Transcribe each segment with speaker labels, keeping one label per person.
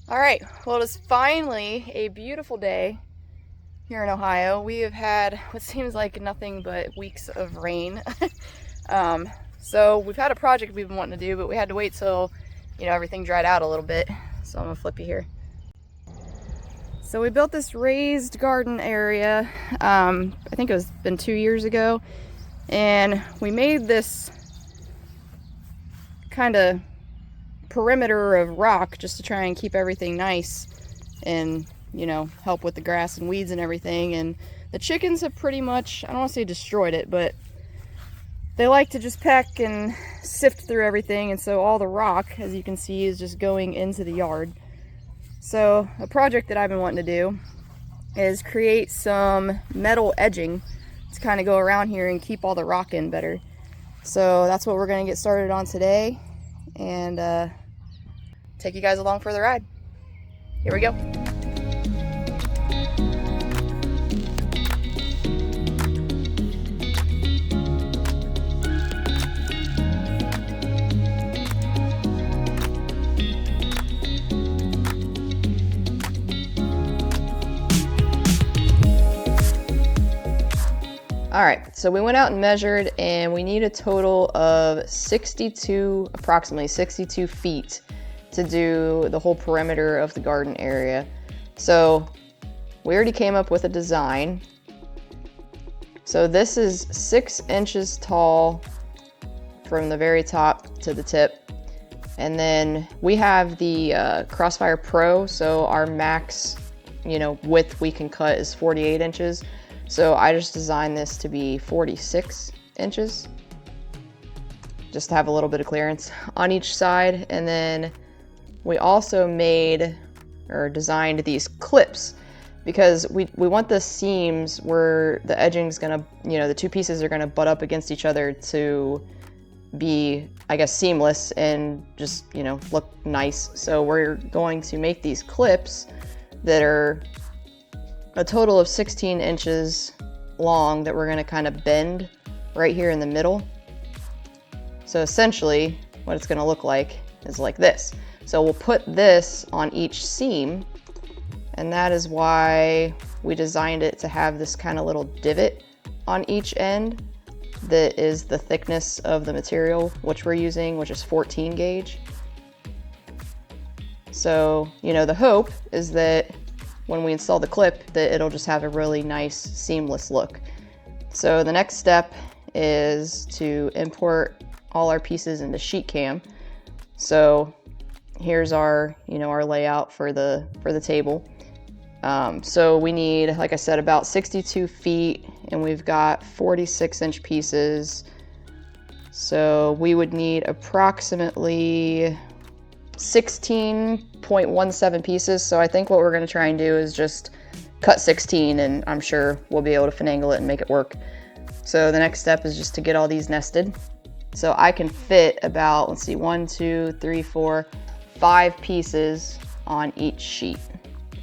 Speaker 1: All right, well, it is finally a beautiful day here in Ohio. We have had what seems like nothing but weeks of rain. So we've had a project we've been wanting to do, but we had to wait till, everything dried out a little bit. So I'm gonna flip you here. So we built this raised garden area, I think it was been 2 years ago, and we made this kind of perimeter of rock just to try and keep everything nice and help with the grass and weeds and everything. And the chickens have pretty much, I don't want to say destroyed it, but they like to just peck and sift through everything, and so all the rock, as you can see, is just going into the yard. So a project that I've been wanting to do is create some metal edging to kind of go around here and keep all the rock in better. So that's what we're going to get started on today, and take you guys along for the ride. Here we go. All right, so we went out and measured, and we need a total of approximately 62 feet to do the whole perimeter of the garden area. So we already came up with a design. So this is 6 inches tall from the very top to the tip. And then we have the Crossfire Pro, so our max width we can cut is 48 inches. So I just designed this to be 46 inches, just to have a little bit of clearance on each side. And then we also made or designed these clips because we want the seams where the edging's gonna, the two pieces are gonna butt up against each other to be, I guess, seamless and just, look nice. So we're going to make these clips that are a total of 16 inches long that we're going to kind of bend right here in the middle. So essentially what it's going to look like is like this. So we'll put this on each seam, and that is why we designed it to have this kind of little divot on each end that is the thickness of the material which we're using, which is 14 gauge. So the hope is that when we install the clip, that it'll just have a really nice seamless look. So the next step is to import all our pieces into SheetCam. So here's our, our layout for the table. So we need, like I said, about 62 feet, and we've got 46-inch pieces. So we would need approximately 16.17 pieces. So I think what we're going to try and do is just cut 16, and I'm sure we'll be able to finagle it and make it work. So the next step is just to get all these nested. So I can fit about, let's see, 1, 2, 3, 4, 5 pieces on each sheet,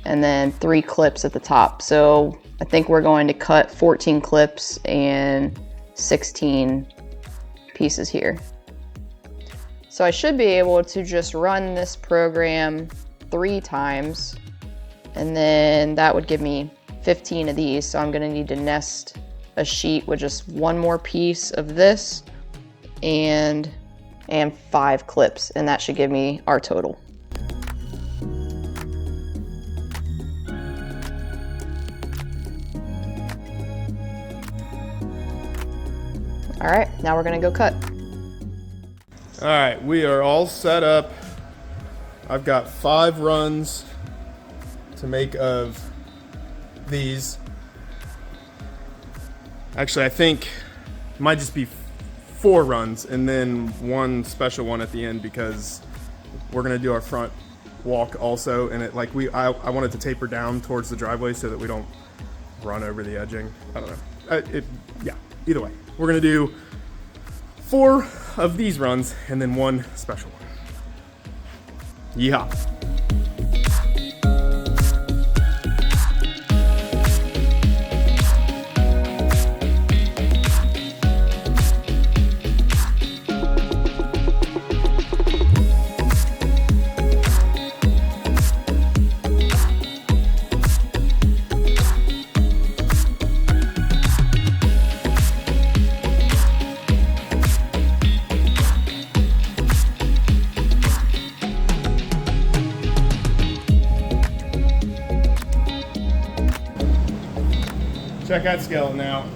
Speaker 1: and then 3 clips at the top. So I think we're going to cut 14 clips and 16 pieces here. So I should be able to just run this program 3 times, and then that would give me 15 of these. So I'm gonna need to nest a sheet with just 1 more piece of this and 5 clips, and that should give me our total. All right, now we're gonna go cut.
Speaker 2: All right, we are all set up. I've got 5 runs to make of these. Actually, I think it might just be 4 runs and then 1 special one at the end, because we're gonna do our front walk also, and I wanted to taper down towards the driveway so that we don't run over the edging. I don't know. Either way, we're gonna do 4 of these runs and then 1 special one. Yeehaw. that skeleton out.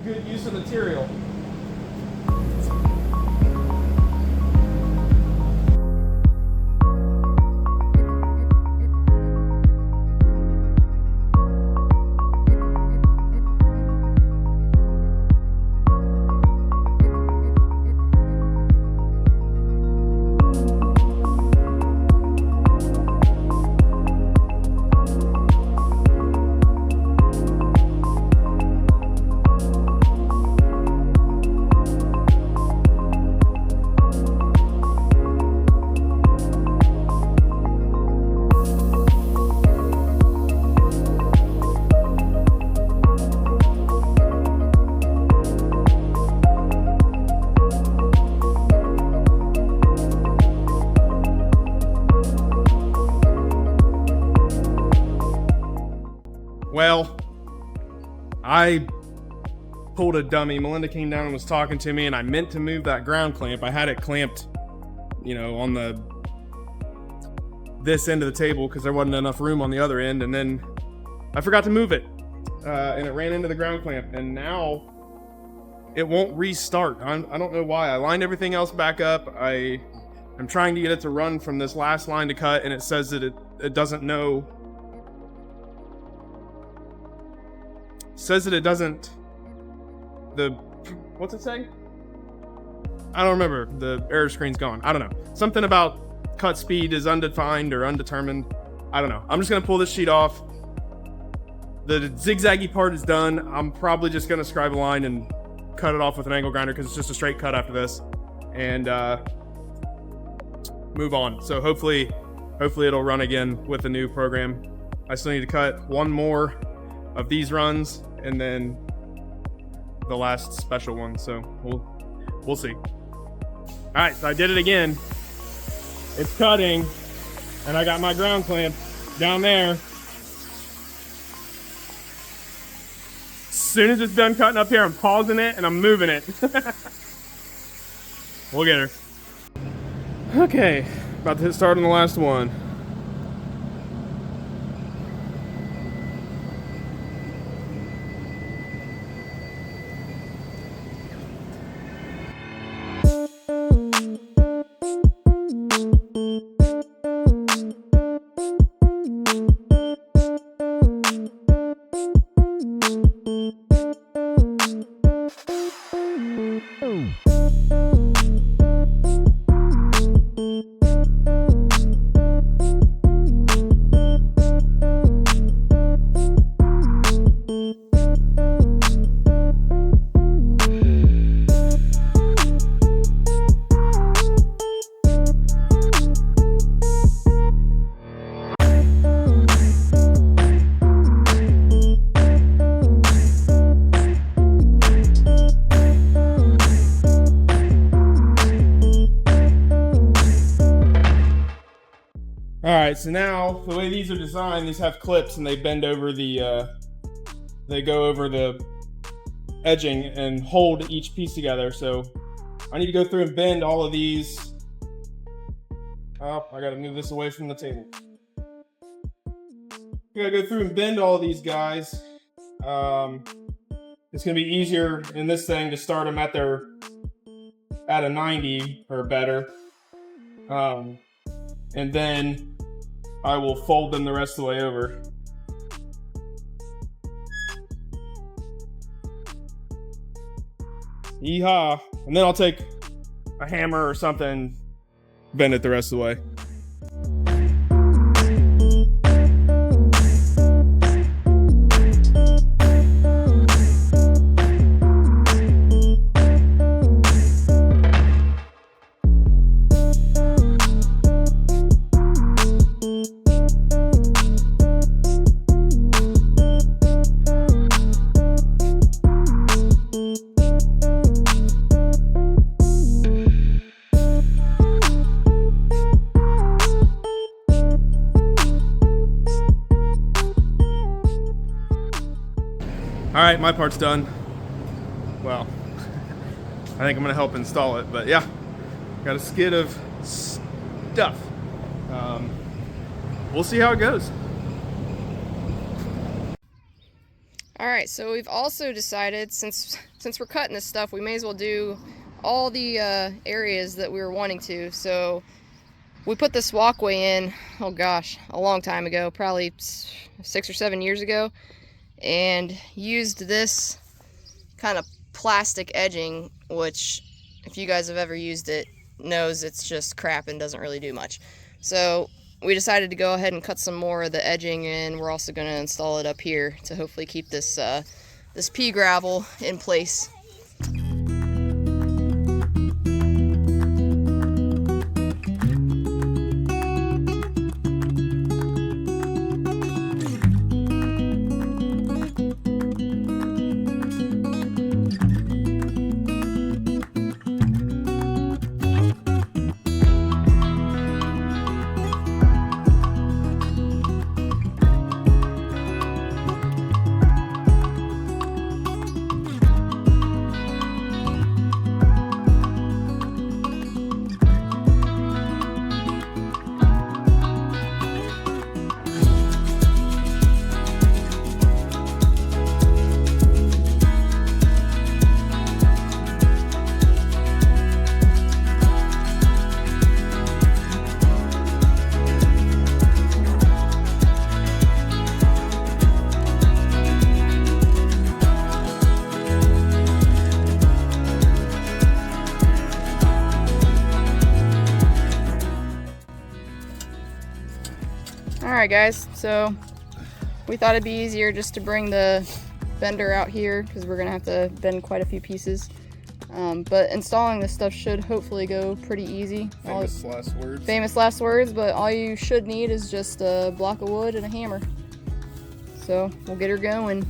Speaker 2: Good use of material. Well, I pulled a dummy. Melinda came down and was talking to me, and I meant to move that ground clamp. I had it clamped, you know, on this end of the table because there wasn't enough room on the other end, and then I forgot to move it, and it ran into the ground clamp, and now it won't restart. I don't know why. I lined everything else back up. I'm trying to get it to run from this last line to cut, and it says that it doesn't know. Says that it doesn't. What's it say? I don't remember. The error screen's gone. I don't know. Something about cut speed is undefined or undetermined. I don't know. I'm just gonna pull this sheet off. The zigzaggy part is done. I'm probably just gonna scribe a line and cut it off with an angle grinder because it's just a straight cut after this, and move on. So hopefully it'll run again with the new program. I still need to cut one more of these runs and then the last special one, so we'll see. All right, so I did it again. It's cutting, and I got my ground clamp down there. As soon as it's done cutting up here, I'm pausing it and I'm moving it. We'll get her. Okay, about to hit start on the last one. Alright, so now the way these are designed, these have clips and they bend over they go over the edging and hold each piece together. So I need to go through and bend all of these. Oh, I gotta move this away from the table. I gotta go through and bend all of these guys. It's gonna be easier in this thing to start them at a 90 or better. And then I will fold them the rest of the way over. Yeehaw. And then I'll take a hammer or something, bend it the rest of the way. All right, my part's done. well, I think I'm gonna help install it, but yeah, got a skid of stuff. We'll see how it goes.
Speaker 1: All right, so we've also decided, since we're cutting this stuff, we may as well do all the areas that we were wanting to. So we put this walkway in, oh gosh, a long time ago, probably 6 or 7 years ago, and used this kind of plastic edging, which if you guys have ever used it knows it's just crap and doesn't really do much. So we decided to go ahead and cut some more of the edging, and we're also going to install it up here to hopefully keep this this pea gravel in place. Alright guys, so we thought it'd be easier just to bring the bender out here because we're going to have to bend quite a few pieces. But installing this stuff should hopefully go pretty easy.
Speaker 2: Famous last words.
Speaker 1: Famous last words, but all you should need is just a block of wood and a hammer. So we'll get her going.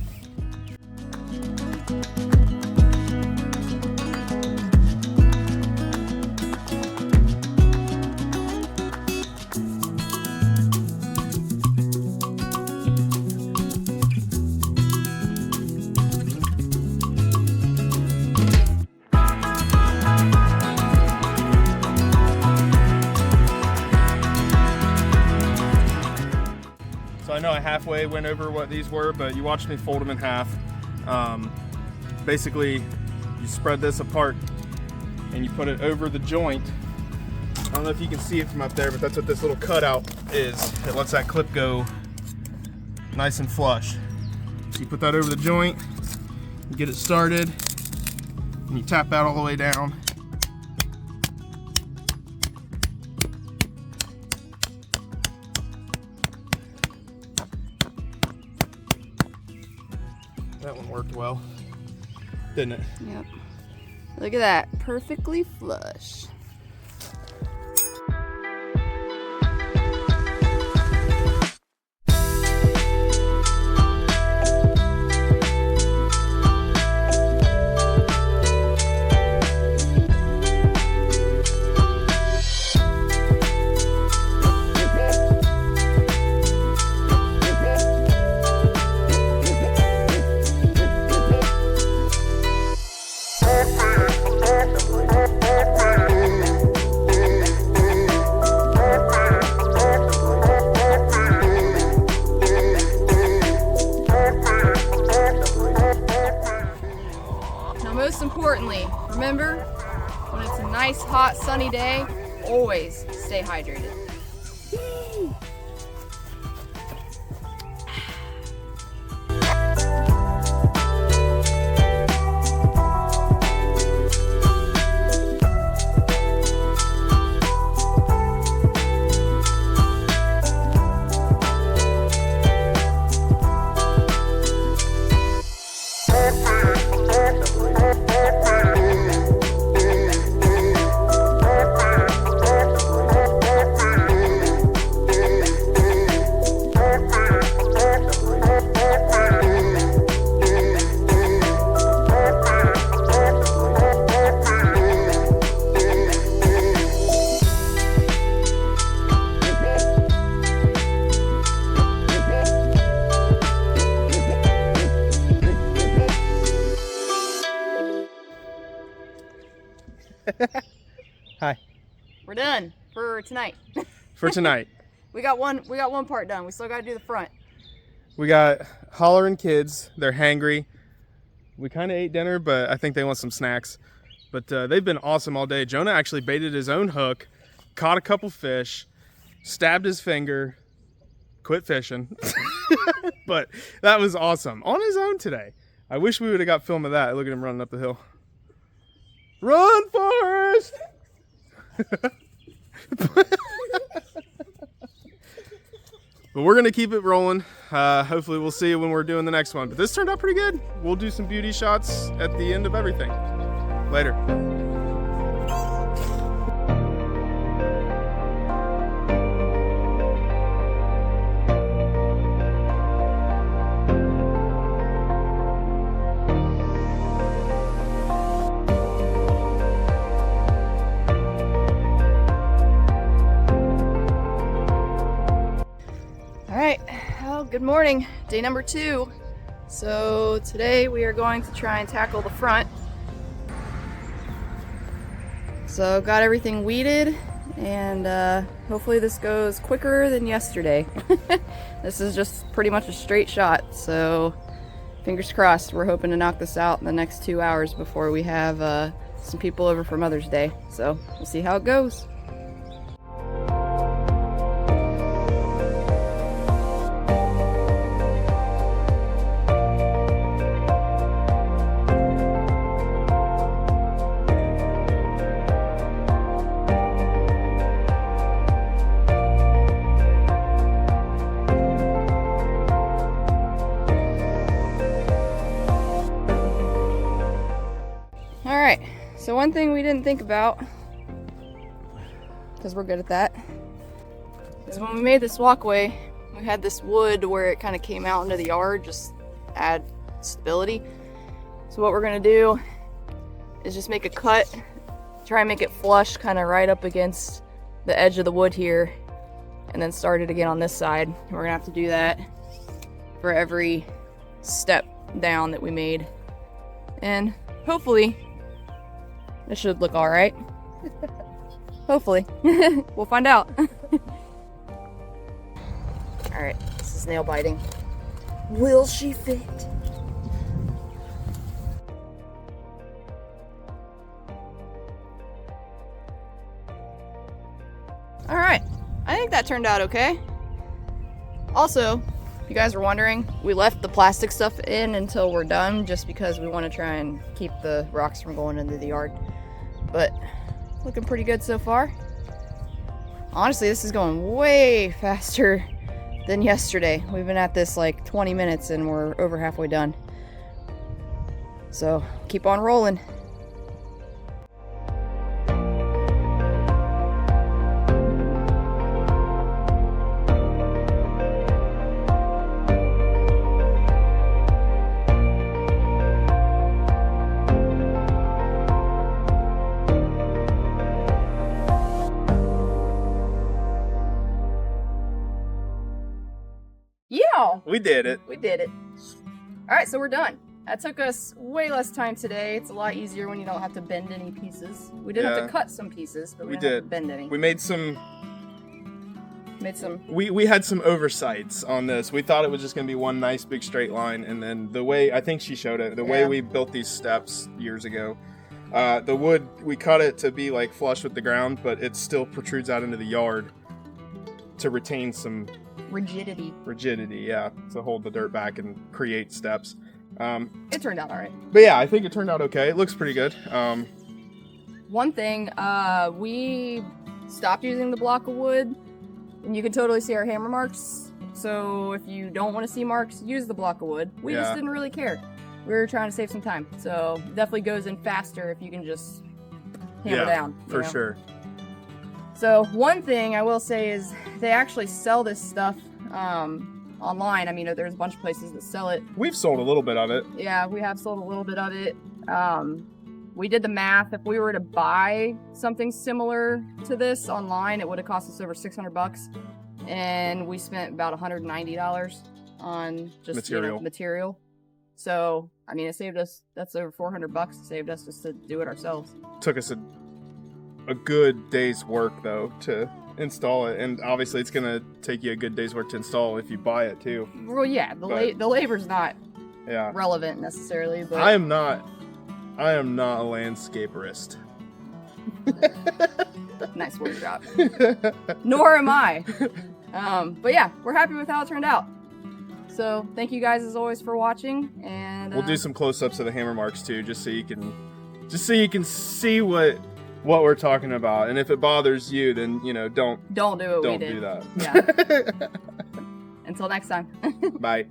Speaker 2: I know I halfway went over what these were, but you watched me fold them in half. Basically, you spread this apart and you put it over the joint. I don't know if you can see it from up there, but that's what this little cutout is. It lets that clip go nice and flush. So you put that over the joint, you get it started, and you tap that all the way down. That one worked well, didn't it?
Speaker 1: Yep. Look at that, perfectly flush. Most importantly, remember, when it's a nice, hot, sunny day, always stay hydrated.
Speaker 2: Hi.
Speaker 1: We're done for tonight.
Speaker 2: For tonight.
Speaker 1: We got one part done. We still got to do the front.
Speaker 2: We got hollering kids. They're hangry. We kind of ate dinner, but I think they want some snacks. But they've been awesome all day. Jonah actually baited his own hook, caught a couple fish, stabbed his finger, quit fishing. But that was awesome. On his own today. I wish we would have got film of that. Look at him running up the hill. Run, Forrest! But we're going to keep it rolling. Hopefully we'll see you when we're doing the next one. But this turned out pretty good. We'll do some beauty shots at the end of everything. Later.
Speaker 1: Good morning, day number 2. So today we are going to try and tackle the front. So got everything weeded, and hopefully this goes quicker than yesterday. This is just pretty much a straight shot, so fingers crossed. We're hoping to knock this out in the next 2 hours before we have some people over for Mother's Day. So we'll see how it goes. Alright, so one thing we didn't think about, because we're good at that, is when we made this walkway, we had this wood where it kind of came out into the yard, just add stability. So what we're going to do is just make a cut, try and make it flush kind of right up against the edge of the wood here, and then start it again on this side. We're going to have to do that for every step down that we made. And hopefully this should look all right. Hopefully. We'll find out. All right, this is nail biting. Will she fit? All right, I think that turned out okay. Also, if you guys were wondering, we left the plastic stuff in until we're done just because we want to try and keep the rocks from going into the yard. But looking pretty good so far. Honestly, this is going way faster than yesterday. We've been at this like 20 minutes and we're over halfway done. So keep on rolling. Yeah,
Speaker 2: We did it.
Speaker 1: we did it. All right, so we're done. That took us way less time today. It's a lot easier when you don't have to bend any pieces. We did have
Speaker 2: Yeah.
Speaker 1: to cut some pieces, but we
Speaker 2: We
Speaker 1: didn't have
Speaker 2: did.
Speaker 1: to bend any.
Speaker 2: We made some... We had some oversights on this. We thought it was just going to be one nice big straight line, and then the way, I think she showed it, the way
Speaker 1: Yeah.
Speaker 2: we built these steps years ago, the wood, we cut it to be like flush with the ground, but it still protrudes out into the yard to retain some rigidity, yeah, to hold the dirt back and create steps.
Speaker 1: It turned out all right.
Speaker 2: But yeah, I think it turned out okay. It looks pretty good.
Speaker 1: One thing, we stopped using the block of wood, and you can totally see our hammer marks. So if you don't want to see marks, use the block of wood. We just
Speaker 2: Yeah.
Speaker 1: didn't really care. We were trying to save some time. So definitely goes in faster if you can just hammer down. you
Speaker 2: for
Speaker 1: know?
Speaker 2: sure.
Speaker 1: So one thing I will say is they actually sell this stuff online. I mean, there's a bunch of places that sell it.
Speaker 2: We've sold a little bit of it.
Speaker 1: Yeah, we have sold a little bit of it. We did the math. If we were to buy something similar to this online, it would have cost us over $600, and we spent about $190 on just material. So I mean, it saved us. That's over $400. It saved us just to do it ourselves.
Speaker 2: Took us a good day's work though to install it, and obviously it's gonna take you a good day's work to install if you buy it too.
Speaker 1: Well, yeah, the labor's not relevant necessarily, but
Speaker 2: I am not a landscaperist.
Speaker 1: Nice word drop. Nor am I. But yeah, we're happy with how it turned out. So thank you guys as always for watching, and
Speaker 2: we'll do some close-ups of the hammer marks too, just so you can see what we're talking about. And if it bothers you, then don't do what we did. Don't do that.
Speaker 1: Yeah. Until next time.
Speaker 2: Bye.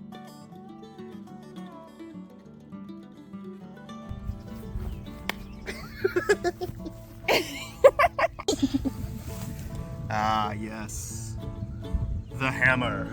Speaker 2: Ah, yes. The hammer.